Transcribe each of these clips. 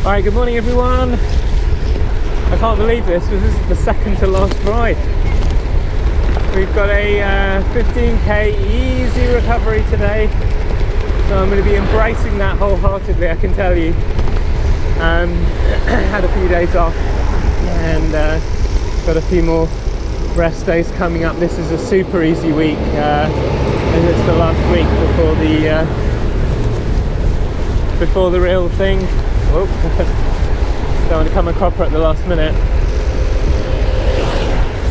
Alright, good morning everyone. I can't believe this is the second to last ride. We've got a 15k easy recovery today, so I'm going to be embracing that wholeheartedly, I can tell you. Had a few days off and got a few more rest days coming up. This is a super easy week, and it's the last week before the real thing. Oh, don't want to come a cropper at the last minute.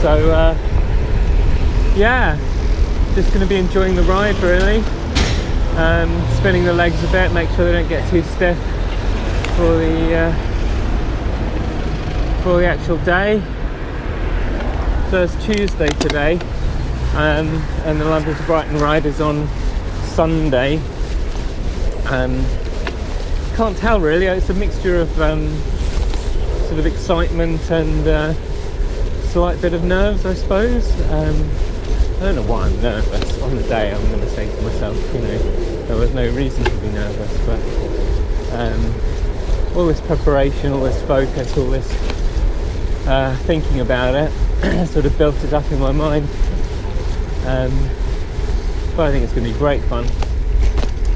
So yeah, just going to be enjoying the ride really, spinning the legs a bit, make sure they don't get too stiff for the actual day. So it's Tuesday today, and the London to Brighton ride is on Sunday. Can't tell really, it's a mixture of sort of excitement and slight bit of nerves, I suppose. I don't know why I'm nervous on the day. I'm going to say to myself, you know, there was no reason to be nervous, but all this preparation, all this focus, all this thinking about it sort of built it up in my mind. But I think it's going to be great fun,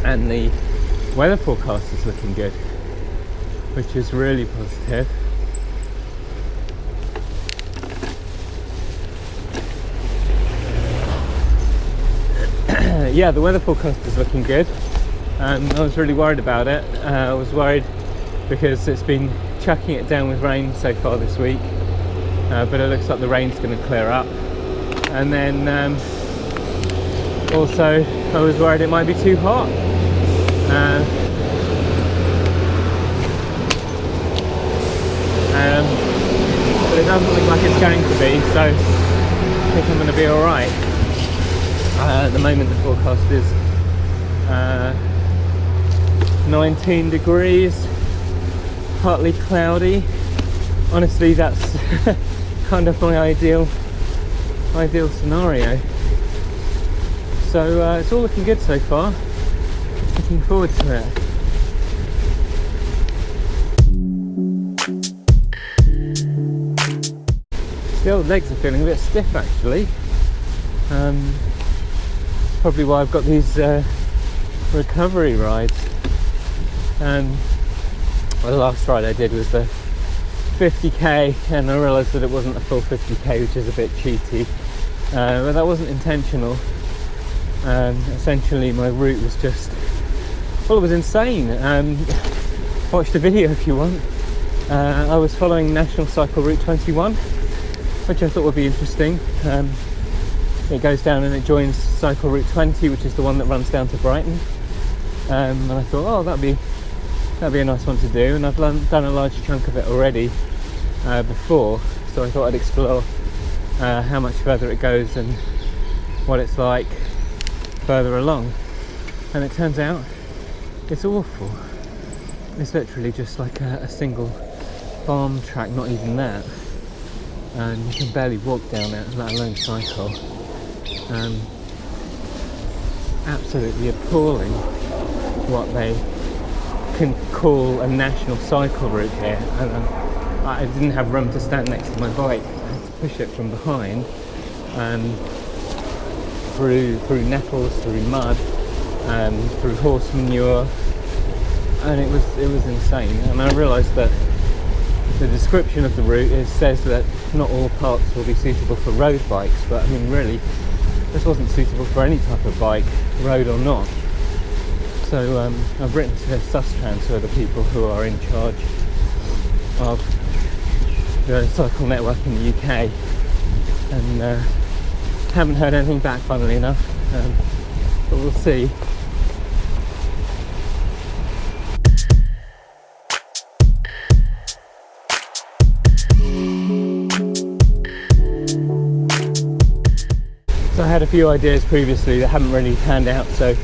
and the weather forecast is looking good, which is really positive. Yeah, the weather forecast is looking good. I was really worried about it. I was worried because it's been chucking it down with rain so far this week, but it looks like the rain's going to clear up. And then also I was worried it might be too hot. But it doesn't look like it's going to be, so I think I'm going to be alright. At the moment the forecast is 19 degrees, partly cloudy. Honestly, that's kind of my ideal scenario. So it's all looking good so far. Looking forward to it. The old legs are feeling a bit stiff actually. Probably why I've got these recovery rides. The last ride I did was the 50k, and I realised that it wasn't a full 50k, which is a bit cheaty, but that wasn't intentional. Essentially my route was just, well, it was insane. Watch the video if you want. I was following National Cycle Route 21, which I thought would be interesting. It goes down and it joins Cycle Route 20, which is the one that runs down to Brighton. And I thought, oh, that'd be a nice one to do. And I've done a large chunk of it already before, so I thought I'd explore how much further it goes and what it's like further along. And it turns out it's awful. It's literally just like a single farm track, not even that. And you can barely walk down it, let alone cycle. Absolutely appalling what they can call a national cycle route here. And I didn't have room to stand next to my bike. I had to push it from behind, through nettles, through mud, through horse manure, and it was insane. And I realised that the description of the route says that not all parts will be suitable for road bikes, but I mean really, this wasn't suitable for any type of bike, road or not. So I've written to Sustrans, who are the people who are in charge of the cycle network in the UK, and haven't heard anything back, funnily enough, but we'll see. So I had a few ideas previously that haven't really panned out. So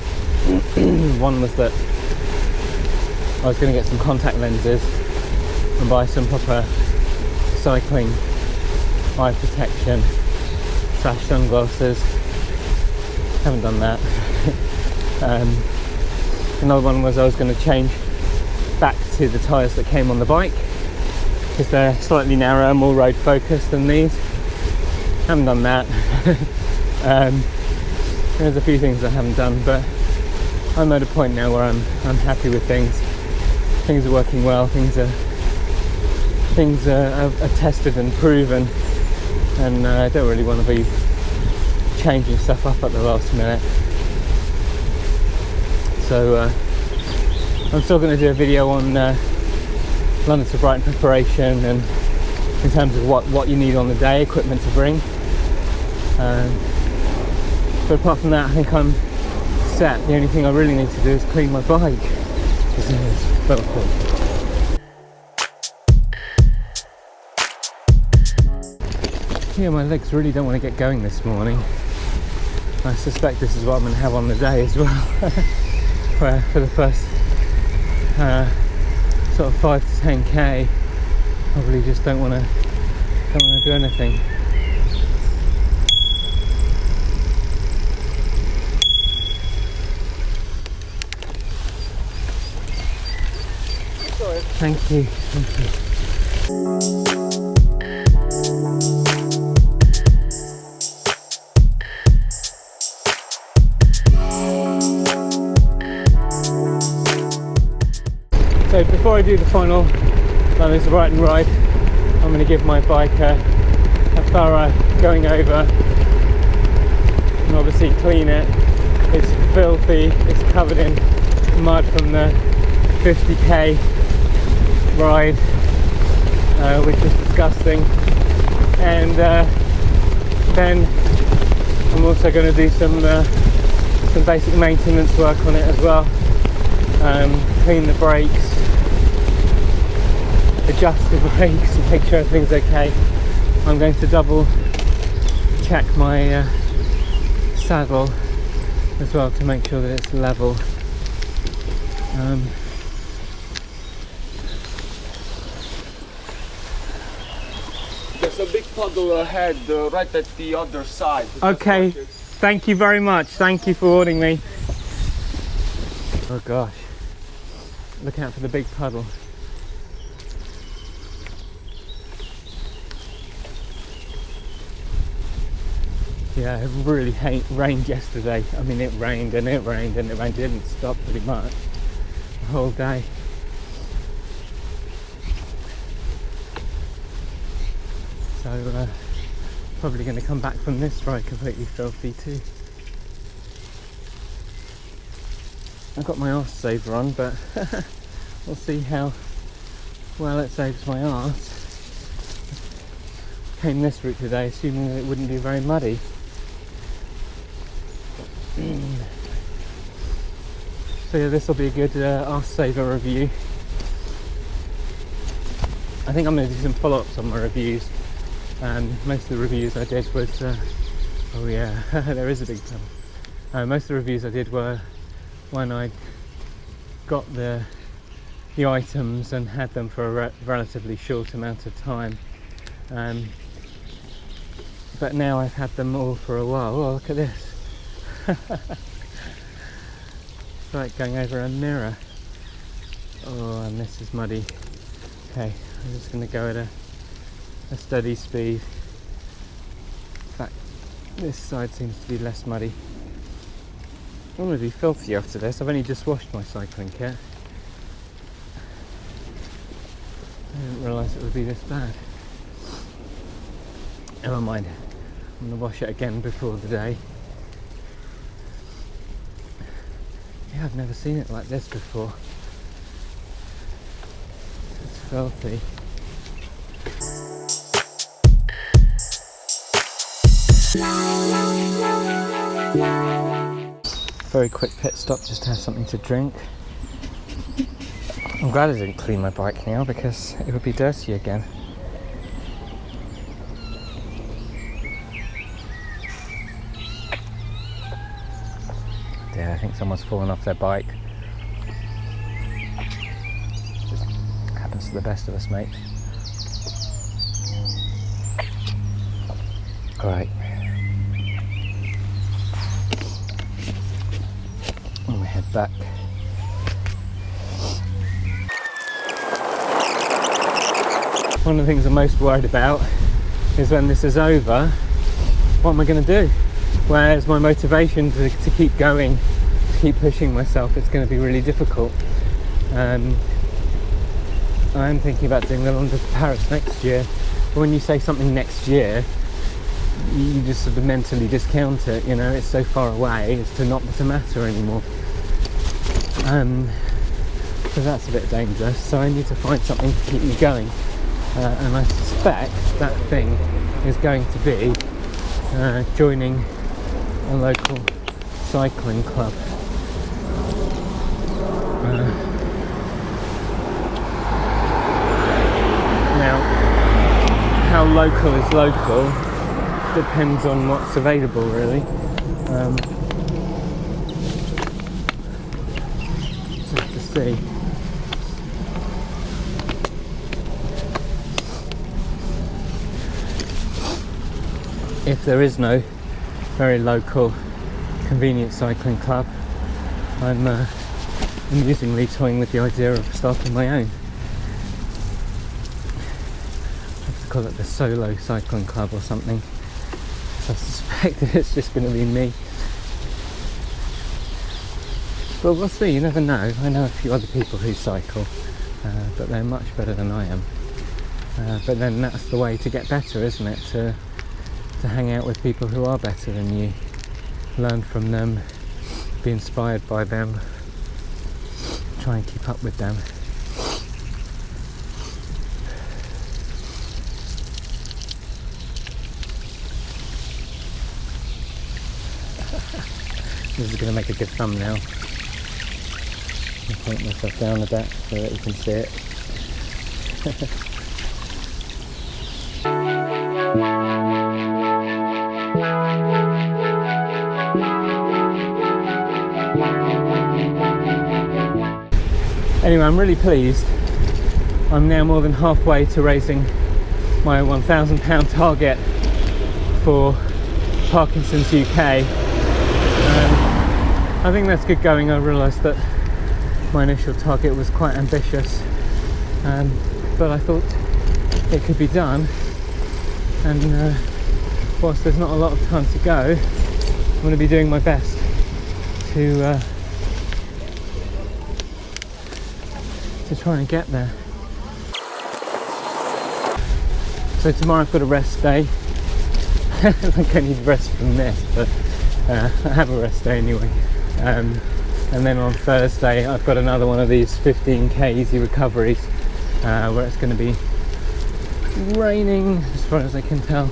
one was that I was going to get some contact lenses and buy some proper cycling eye protection / sunglasses. Haven't done that. Another one was I was going to change back to the tyres that came on the bike, because they're slightly narrower, more road focused than these. Haven't done that. There's a few things I haven't done, but I'm at a point now where I'm happy with things. Things are working well. Things are tested and proven, and I don't really want to be changing stuff up at the last minute. So I'm still going to do a video on London to Brighton preparation, and in terms of what you need on the day, equipment to bring. But apart from that, I think I'm set. The only thing I really need to do is clean my bike, because it is filthy. Yeah, my legs really don't want to get going this morning. I suspect this is what I'm going to have on the day as well. Where for the first sort of 5 to 10k, probably just don't want to do anything. Thank you. Thank you. So before I do the final London to Brighton ride, I'm going to give my bike a thorough going over and obviously clean it. It's filthy, it's covered in mud from the 50k ride, which is disgusting. And then I'm also going to do some basic maintenance work on it as well. Clean the brakes, adjust the brakes, and make sure everything's okay. I'm going to double check my saddle as well to make sure that it's level. There's a big puddle ahead, right at the other side. Okay, thank you very much. Thank you for warning me. Oh gosh, look out for the big puddle. Yeah, it really rained yesterday. I mean, it rained and it rained and it rained. It didn't stop pretty much the whole day. So probably going to come back from this ride completely filthy too. I've got my arse saver on, but we'll see how well it saves my arse. Came this route today assuming that it wouldn't be very muddy. So yeah, this will be a good arse saver review. I think I'm going to do some follow-ups on my reviews. Most of the reviews I did was oh yeah, there is a big puddle. Most of the reviews I did were when I got the items and had them for a relatively short amount of time. But now I've had them all for a while. Oh, look at this. It's like going over a mirror. Oh, and this is muddy. Okay, I'm just going to go at a steady speed. In fact, this side seems to be less muddy. I'm going to be filthy after this. I've only just washed my cycling kit. I didn't realise it would be this bad. Never mind. I'm going to wash it again before the day. Yeah, I've never seen it like this before. It's filthy. Very quick pit stop just to have something to drink. I'm glad I didn't clean my bike now because it would be dirty again. Yeah, I think someone's fallen off their bike. Happens to the best of us, mate. Alright. I'm gonna head back. one of the things I'm most worried about is when this is over, what am I going to do? Where's my motivation to keep going, to keep pushing myself? It's going to be really difficult. I'm thinking about doing the London to Paris next year. But when you say something next year, you just sort of mentally discount it, you know, it's so far away as to not to matter anymore. So that's a bit dangerous, so I need to find something to keep me going. And I suspect that thing is going to be joining a local cycling club. Now, how local is local depends on what's available, really. Just have to see. If there is no very local convenient cycling club, I'm amusingly toying with the idea of starting my own. I have to call it the solo cycling club or something. So I suspect that it's just going to be me. But we'll see, you never know. I know a few other people who cycle, but they're much better than I am. But then that's the way to get better, isn't it? To hang out with people who are better than you, learn from them, be inspired by them, try and keep up with them. This is going to make a good thumbnail. I'll point myself down a bit so that you can see it. Anyway, I'm really pleased. I'm now more than halfway to raising my £1,000 target for Parkinson's UK. I think that's good going. I realised that my initial target was quite ambitious, but I thought it could be done. And whilst there's not a lot of time to go, I'm going to be doing my best to try and get there. So tomorrow I've got a rest day. I think I need rest from this, but I have a rest day anyway. And then on Thursday I've got another one of these 15k easy recoveries where it's going to be raining as far as I can tell.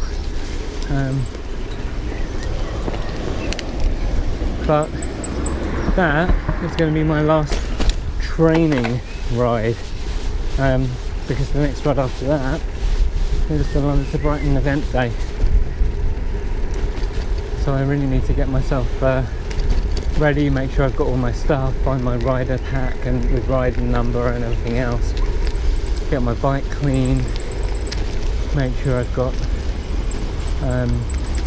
But that is going to be my last training ride, because the next ride after that is the London to Brighton event day. So I really need to get myself ready, make sure I've got all my stuff, find my rider pack and with rider number and everything else, get my bike clean, make sure I've got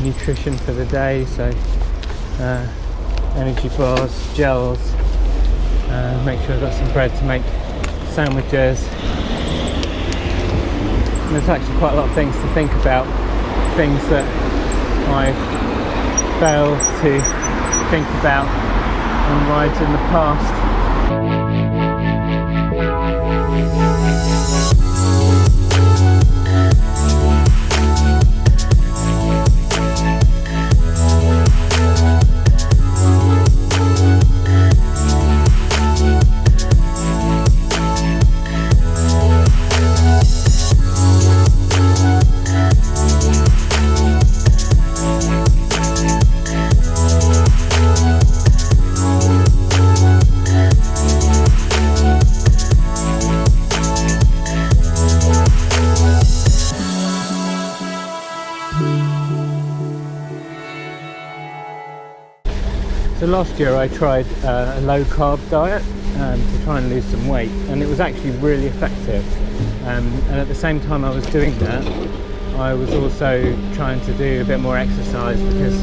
nutrition for the day, so energy bars, gels, make sure I've got some bread to make sandwiches. And there's actually quite a lot of things to think about, things that I've failed to think about on rides in the past. So last year I tried a low carb diet to try and lose some weight, and it was actually really effective. And at the same time I was doing that, I was also trying to do a bit more exercise because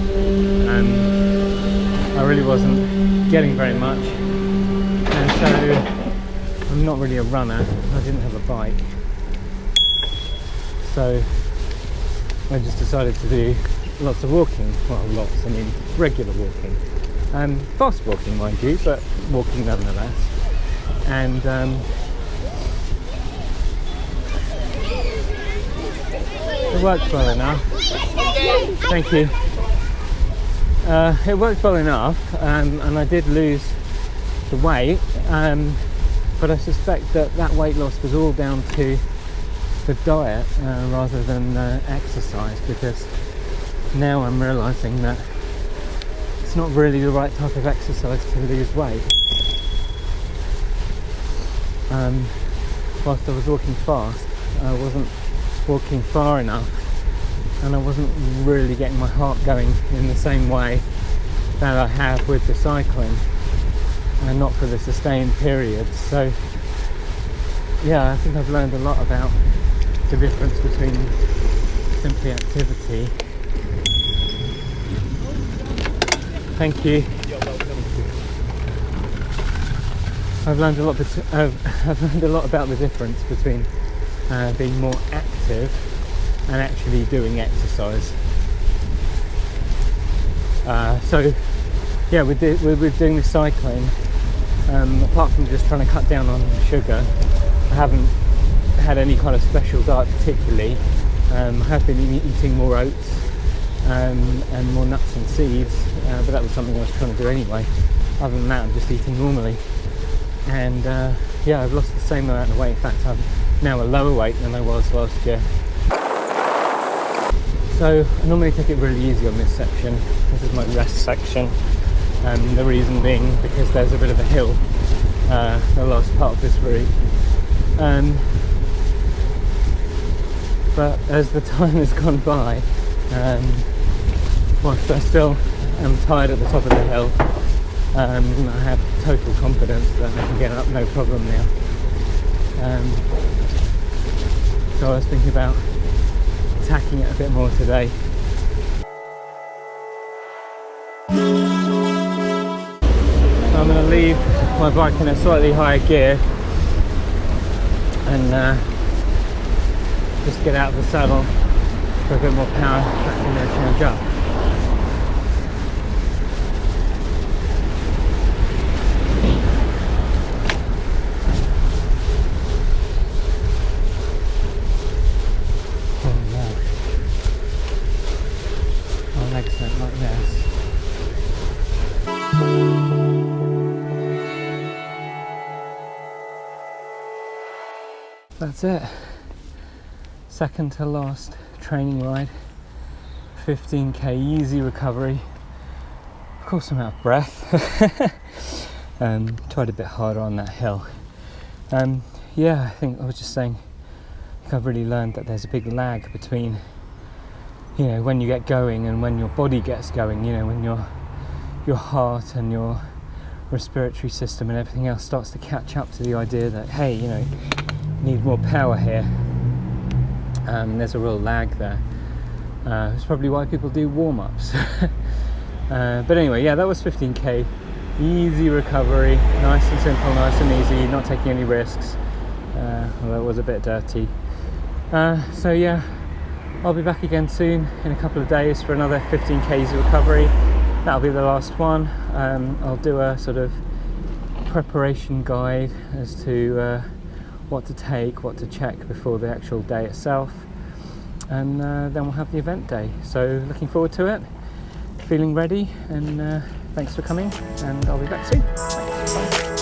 I really wasn't getting very much. And so I'm not really a runner, I didn't have a bike. So I just decided to do lots of walking. Well, lots, I mean regular walking. Fast walking, mind you, but walking nonetheless. And it worked well enough. Thank you. It worked well enough, and I did lose the weight, but I suspect that weight loss was all down to the diet rather than exercise, because now I'm realising that it's not really the right type of exercise to lose weight. Whilst I was walking fast, I wasn't walking far enough, and I wasn't really getting my heart going in the same way that I have with the cycling, and not for the sustained periods. So yeah, I think I've learned a lot about the difference between simply activity. Thank you. I've learned a lot about the difference between being more active and actually doing exercise. So yeah, with doing the cycling, apart from just trying to cut down on sugar, I haven't had any kind of special diet particularly. I have been eating more oats and more nuts and seeds, but that was something I was trying to do anyway. Other than that, I'm just eating normally. And yeah, I've lost the same amount of weight. In fact, I'm now a lower weight than I was last year. So I normally take it really easy on this section. This is my rest section. The reason being because there's a bit of a hill the last part of this route. But as the time has gone by, whilst I still am tired at the top of the hill, I have total confidence that I can get up no problem now. So I was thinking about attacking it a bit more today. So I'm going to leave my bike in a slightly higher gear and just get out of the saddle for a bit more power and then change up. Like this. That's it. Second to last training ride. 15k easy recovery. Of course I'm out of breath. Tried a bit harder on that hill. Yeah, I think I was just saying, I've really learned that there's a big lag between, you know, when you get going and when your body gets going, you know, when your heart and your respiratory system and everything else starts to catch up to the idea that, hey, you know, you need more power here. There's a real lag there. It's probably why people do warm-ups. But anyway, yeah, that was 15k. Easy recovery, nice and simple, nice and easy, not taking any risks. Although it was a bit dirty. So yeah, I'll be back again soon in a couple of days for another 15k recovery. That'll be the last one. I'll do a sort of preparation guide as to what to take, what to check before the actual day itself, and then we'll have the event day. So looking forward to it, feeling ready, and thanks for coming, and I'll be back soon. Thanks. Bye.